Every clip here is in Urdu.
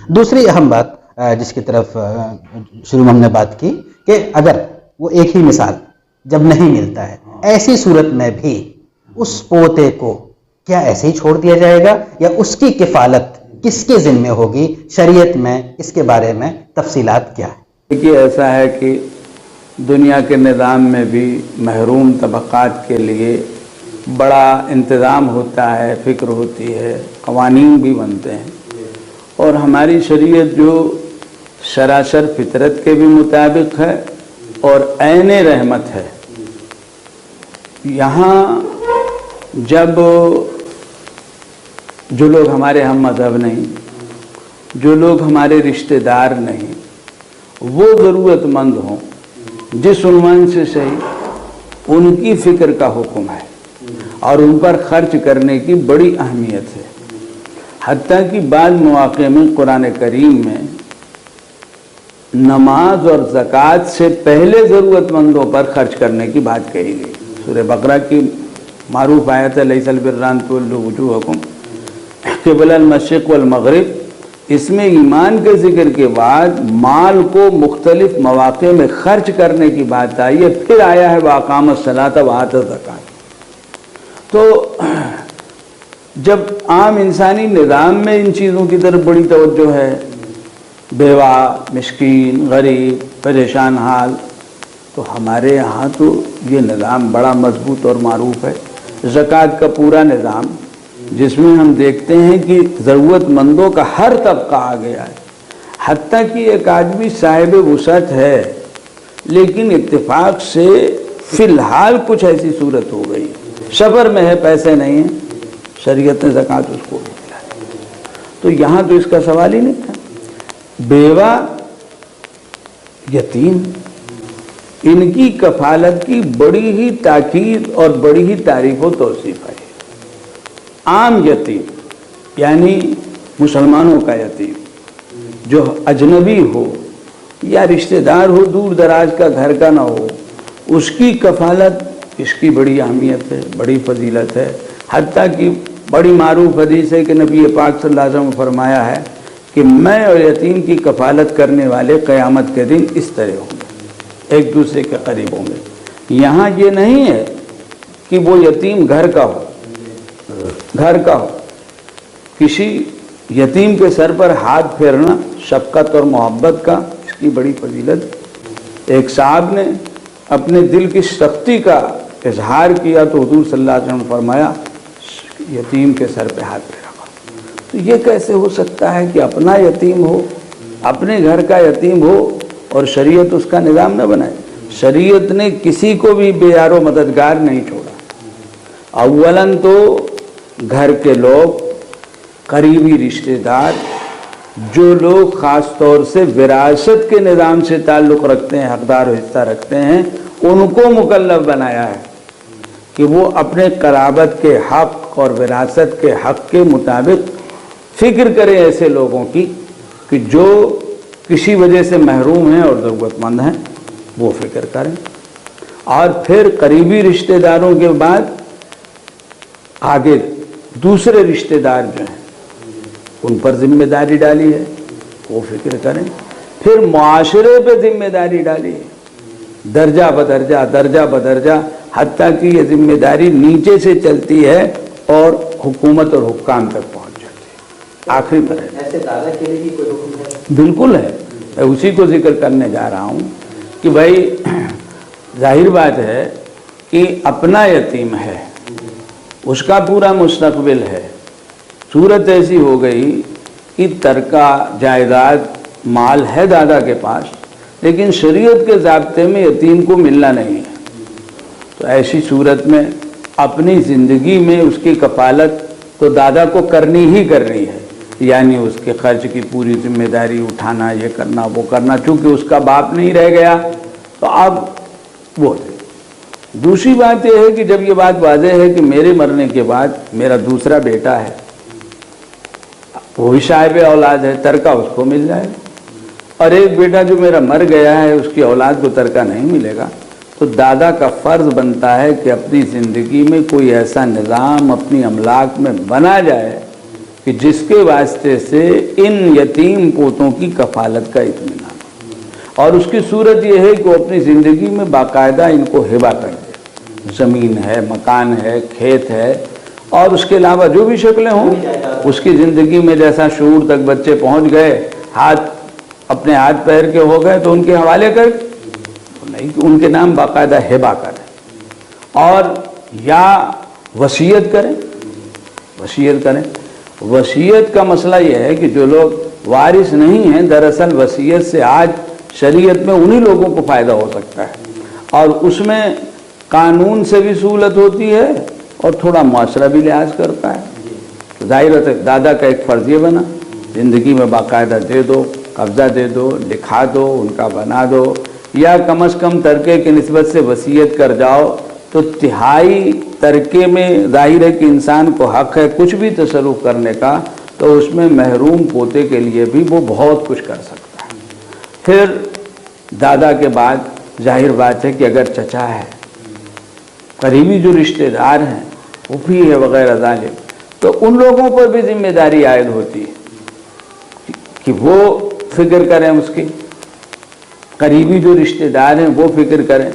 دوسری اہم بات جس کی طرف شروع میں ہم نے بات کی کہ اگر وہ ایک ہی مثال جب نہیں ملتا ہے، ایسی صورت میں بھی اس پوتے کو کیا ایسے ہی چھوڑ دیا جائے گا یا اس کی کفالت کس کے ذمہ ہوگی؟ شریعت میں اس کے بارے میں تفصیلات کیا ہے؟ دیکھیے، ایسا ہے کہ دنیا کے نظام میں بھی محروم طبقات کے لیے بڑا انتظام ہوتا ہے، فکر ہوتی ہے، قوانین بھی بنتے ہیں، اور ہماری شریعت جو سراسر فطرت کے بھی مطابق ہے اور عین رحمت ہے. یہاں جب جو لوگ ہمارے ہم مذہب نہیں، جو لوگ ہمارے رشتہ دار نہیں، وہ ضرورت مند ہوں، جس عنوان سے صحیح، ان کی فکر کا حکم ہے اور ان پر خرچ کرنے کی بڑی اہمیت ہے. حتیٰ کہ بعض مواقع میں قرآن کریم میں نماز اور زکوٰۃ سے پہلے ضرورت مندوں پر خرچ کرنے کی بات کہی گئی. سورہ بقرہ کی معروف آیت ہے لیس البر ان تولوا وجوہکم قبل المشرق والمغرب. اس میں ایمان کے ذکر کے بعد مال کو مختلف مواقع میں خرچ کرنے کی بات آئی ہے. پھر آیا ہے وَأَقَامَ الصَّلَاةَ وَآتَى الزَّكَاةَ. تو جب عام انسانی نظام میں ان چیزوں کی طرف بڑی توجہ ہے، بیوہ، مسکین، غریب، پریشان حال، تو ہمارے یہاں تو یہ نظام بڑا مضبوط اور معروف ہے. زکوٰۃ کا پورا نظام، جس میں ہم دیکھتے ہیں کہ ضرورت مندوں کا ہر طبقہ آ گیا ہے. حتیٰ کہ ایک آدمی صاحب وسعت ہے لیکن اتفاق سے فی الحال کچھ ایسی صورت ہو گئی، سفر میں ہے، پیسے نہیں ہیں، شریعت نے زکوٰۃ اس کو بھی دلائی. تو یہاں تو اس کا سوال ہی نہیں تھا. بیوہ، یتیم، ان کی کفالت کی بڑی ہی تاکید اور بڑی ہی تعریف و توصیف ہے. عام یتیم یعنی مسلمانوں کا یتیم جو اجنبی ہو یا رشتہ دار ہو، دور دراز کا گھر کا نہ ہو، اس کی کفالت، اس کی بڑی اہمیت ہے، بڑی فضیلت ہے. حتیٰ کہ بڑی معروف حدیث ہے کہ نبی پاک صلی اللہ علیہ وسلم نے فرمایا ہے کہ میں اور یتیم کی کفالت کرنے والے قیامت کے دن اس طرح ہوں گے، ایک دوسرے کے قریب ہوں گے. یہاں یہ نہیں ہے کہ وہ یتیم گھر کا ہو، کسی یتیم کے سر پر ہاتھ پھیرنا شفقت اور محبت کا، اس کی بڑی فضیلت. ایک صاحب نے اپنے دل کی سختی کا اظہار کیا تو حضور صلی اللہ علیہ وسلم نے فرمایا یتیم کے سر پہ ہاتھ پھیرا. تو یہ کیسے ہو سکتا ہے کہ اپنا یتیم ہو، اپنے گھر کا یتیم ہو اور شریعت اس کا نظام نہ بنائے؟ شریعت نے کسی کو بھی بے یار و مددگار نہیں چھوڑا. اولاً تو گھر کے لوگ، قریبی رشتہ دار، جو لوگ خاص طور سے وراثت کے نظام سے تعلق رکھتے ہیں، حقدار و حصہ رکھتے ہیں، ان کو مکلف بنایا ہے کہ وہ اپنے قرابت کے حق اور وراثت کے حق کے مطابق فکر کریں ایسے لوگوں کی کہ جو کسی وجہ سے محروم ہیں اور ضرورت مند ہیں، وہ فکر کریں. اور پھر قریبی رشتہ داروں کے بعد آگے دوسرے رشتہ دار جو ہیں ان پر ذمہ داری ڈالی ہے، وہ فکر کریں. پھر معاشرے پہ ذمہ داری ڈالی ہے، درجہ بدرجہ، حتیٰ کہ یہ ذمہ داری نیچے سے چلتی ہے اور حکومت اور حکام تک پہنچ جاتی ہے. آخری پر ایسے دادا کے لیے بھی کوئی حکم ہے؟ بالکل ہے. میں اسی کو ذکر کرنے جا رہا ہوں کہ بھائی ظاہر بات ہے کہ اپنا یتیم ہے، اس کا پورا مستقبل ہے. صورت ایسی ہو گئی کہ ترکہ جائیداد مال ہے دادا کے پاس، لیکن شریعت کے ضابطے میں یتیم کو ملنا نہیں ہے. تو ایسی صورت میں اپنی زندگی میں اس کی کفالت تو دادا کو کرنی ہی کرنی ہے، یعنی اس کے خرچ کی پوری ذمہ داری اٹھانا، یہ کرنا وہ کرنا. چونکہ اس کا باپ نہیں رہ گیا تو اب وہ. دوسری بات یہ ہے کہ جب یہ بات واضح ہے کہ میرے مرنے کے بعد میرا دوسرا بیٹا ہے، وہ بھی صاحب اولاد ہے، ترکہ اس کو مل جائے. اور ایک بیٹا جو میرا مر گیا ہے، اس کی اولاد کو ترکہ نہیں ملے گا. تو دادا کا فرض بنتا ہے کہ اپنی زندگی میں کوئی ایسا نظام اپنی املاک میں بنا جائے کہ کہ جس کے واسطے سے ان یتیم پوتوں کی کفالت کا اطمینان ہو، اور اس کی صورت یہ ہے کہ وہ اپنی زندگی میں باقاعدہ ان کو ہبہ کر دے، زمین ہے، مکان ہے، کھیت ہے، اور اس کے علاوہ جو بھی شکلیں ہوں اس کی زندگی میں جیسا شعور تک بچے پہنچ گئے، اپنے ہاتھ پیر کے ہو گئے تو ان کے حوالے کر، نہیں کہ ان کے نام باقاعدہ ہبہ کریں، اور یا وصیت کریں۔ وصیت کا مسئلہ یہ ہے کہ جو لوگ وارث نہیں ہیں، دراصل وصیت سے آج شریعت میں انہی لوگوں کو فائدہ ہو سکتا ہے، اور اس میں قانون سے بھی سہولت ہوتی ہے اور تھوڑا معاشرہ بھی لحاظ کرتا ہے۔ تو ظاہر ہے دادا کا ایک فرض یہ بنا، زندگی میں باقاعدہ دے دو، قبضہ دے دو، لکھا دو، ان کا بنا دو، یا کم از کم ترکے کی نسبت سے وصیت کر جاؤ، تو تہائی ترکے میں ظاہر ہے کہ انسان کو حق ہے کچھ بھی تصرف کرنے کا، تو اس میں محروم پوتے کے لیے بھی وہ بہت کچھ کر سکتا ہے۔ پھر دادا کے بعد ظاہر بات ہے کہ اگر چچا ہے، قریبی جو رشتہ دار ہیں، پھوپھی ہے وغیرہ ذالک، تو ان لوگوں پر بھی ذمہ داری عائد ہوتی ہے کہ وہ فکر کریں، اس کی قریبی جو رشتہ دار ہیں وہ فکر کریں،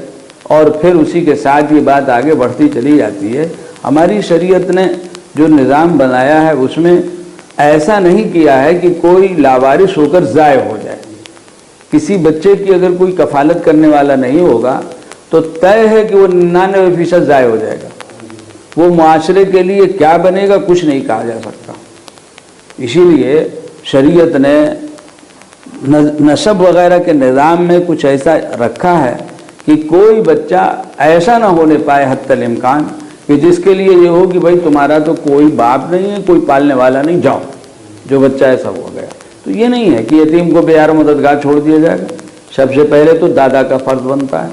اور پھر اسی کے ساتھ یہ بات آگے بڑھتی چلی جاتی ہے۔ ہماری شریعت نے جو نظام بنایا ہے اس میں ایسا نہیں کیا ہے کہ کوئی لاوارث ہو کر ضائع ہو جائے۔ کسی بچے کی اگر کوئی کفالت کرنے والا نہیں ہوگا تو طے ہے کہ وہ 99% ضائع ہو جائے گا، وہ معاشرے کے لیے کیا بنے گا کچھ نہیں کہا جا سکتا۔ اسی لیے شریعت نے نسب وغیرہ کے نظام میں کچھ ایسا رکھا ہے کہ کوئی بچہ ایسا نہ ہونے پائے حتی الامکان کہ جس کے لیے یہ ہو کہ بھائی تمہارا تو کوئی باپ نہیں ہے، کوئی پالنے والا نہیں، جاؤ، جو بچہ ایسا ہو گیا۔ تو یہ نہیں ہے کہ یتیم کو بے یار مددگار چھوڑ دیا جائے گا۔ سب سے پہلے تو دادا کا فرض بنتا ہے،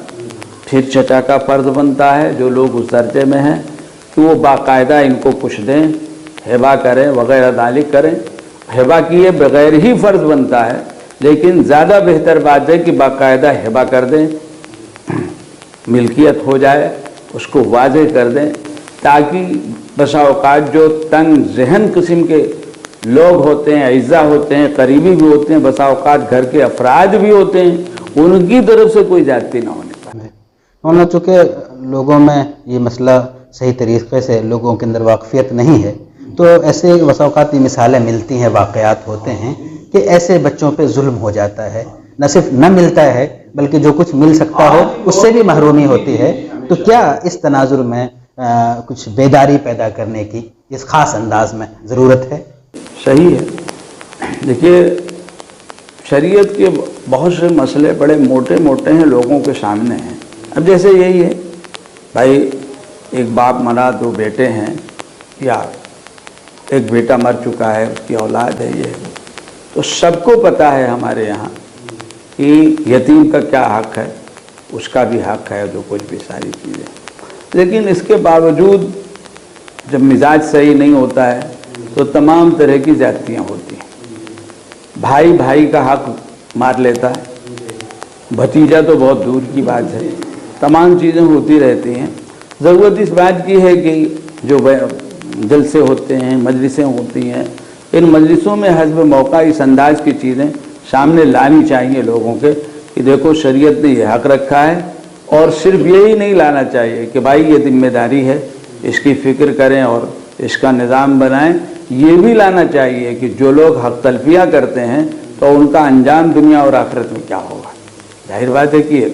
پھر چچا کا فرض بنتا ہے، جو لوگ اس درجے میں ہیں، کہ وہ باقاعدہ ان کو کچھ دیں، ہبہ کریں وغیرہ ذالک کریں۔ ہبہ کیے بغیر ہی فرض بنتا ہے، لیکن زیادہ بہتر بات ہے کہ باقاعدہ ہبہ کر دیں، ملکیت ہو جائے، اس کو واضح کر دیں، تاکہ بسا اوقات جو تنگ ذہن قسم کے لوگ ہوتے ہیں، اعزا ہوتے ہیں، قریبی بھی ہوتے ہیں، بسا اوقات گھر کے افراد بھی ہوتے ہیں، ان کی طرف سے کوئی زیادتی نہ ہونے پائے۔ مولانا، چونکہ لوگوں میں یہ مسئلہ صحیح طریقے سے لوگوں کے اندر واقفیت نہیں ہے، تو ایسے بسا اوقات یہ مثالیں ملتی ہیں، واقعات ہوتے ہیں کہ ایسے بچوں پہ ظلم ہو جاتا ہے، نہ صرف نہ ملتا ہے بلکہ جو کچھ مل سکتا ہو اس سے بھی محرومی ہوتی ہے۔ تو کیا اس تناظر میں کچھ بیداری پیدا کرنے کی اس خاص انداز میں ضرورت ہے؟ صحیح ہے۔ دیکھیے، شریعت کے بہت سے مسئلے بڑے موٹے موٹے ہیں، لوگوں کے سامنے ہیں۔ اب جیسے یہی ہے بھائی، ایک باپ مرا، 2 بیٹے ہیں، یا ایک بیٹا مر چکا ہے، اس کی اولاد ہے، یہ تو سب کو پتہ ہے ہمارے یہاں کہ یتیم کا کیا حق ہے، اس کا بھی حق ہے، جو کچھ بھی ساری چیزیں۔ لیکن اس کے باوجود جب مزاج صحیح نہیں ہوتا ہے تو تمام طرح کی زیادتیاں ہوتی ہیں۔ بھائی بھائی کا حق مار لیتا ہے، بھتیجا تو بہت دور کی بات ہے، تمام چیزیں ہوتی رہتی ہیں۔ ضرورت اس بات کی ہے کہ جو جلسے ہوتے ہیں، مجلسیں ہوتی ہیں، ان مجلسوں میں حسب موقع اس انداز کی چیزیں سامنے لانی چاہیے لوگوں کے کہ دیکھو شریعت نے یہ حق رکھا ہے، اور صرف یہی نہیں لانا چاہیے کہ بھائی یہ ذمہ داری ہے، اس کی فکر کریں اور اس کا نظام بنائیں۔ یہ بھی لانا چاہیے کہ جو لوگ حق تلفیاں کرتے ہیں تو ان کا انجام دنیا اور آخرت میں کیا ہوگا۔ ظاہر بات ہے کہ یہ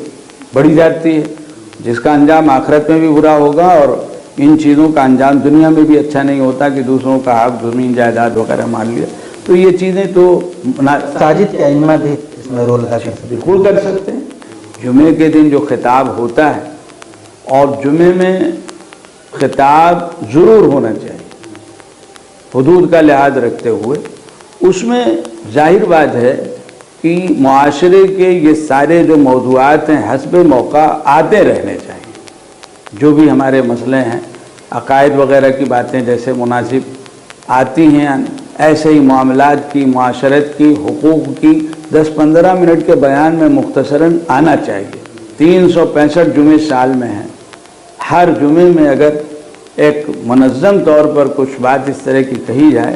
بڑی زیادتی ہے، جس کا انجام آخرت میں بھی برا ہوگا، اور ان چیزوں کا انجام دنیا میں بھی اچھا نہیں ہوتا کہ دوسروں کا حق، زمین جائیداد وغیرہ مان لیا۔ تو یہ چیزیں تو ساجد کے ائمہ بھی اس میں رول ادا کر سکتے ہیں۔ بالکل کر سکتے ہیں۔ جمعے کے دن جو خطاب ہوتا ہے، اور جمعے میں خطاب ضرور ہونا چاہیے حدود کا لحاظ رکھتے ہوئے، اس میں ظاہر بات ہے کہ معاشرے کے یہ سارے جو موضوعات ہیں حسب موقع آتے رہنے چاہیے۔ جو بھی ہمارے مسئلے ہیں، عقائد وغیرہ کی باتیں جیسے مناسب آتی ہیں، ایسے ہی معاملات کی، معاشرت کی، حقوق کی 10-15 منٹ کے بیان میں مختصراً آنا چاہیے۔ 365 جمعے سال میں ہیں، ہر جمعے میں اگر ایک منظم طور پر کچھ بات اس طرح کی کہی جائے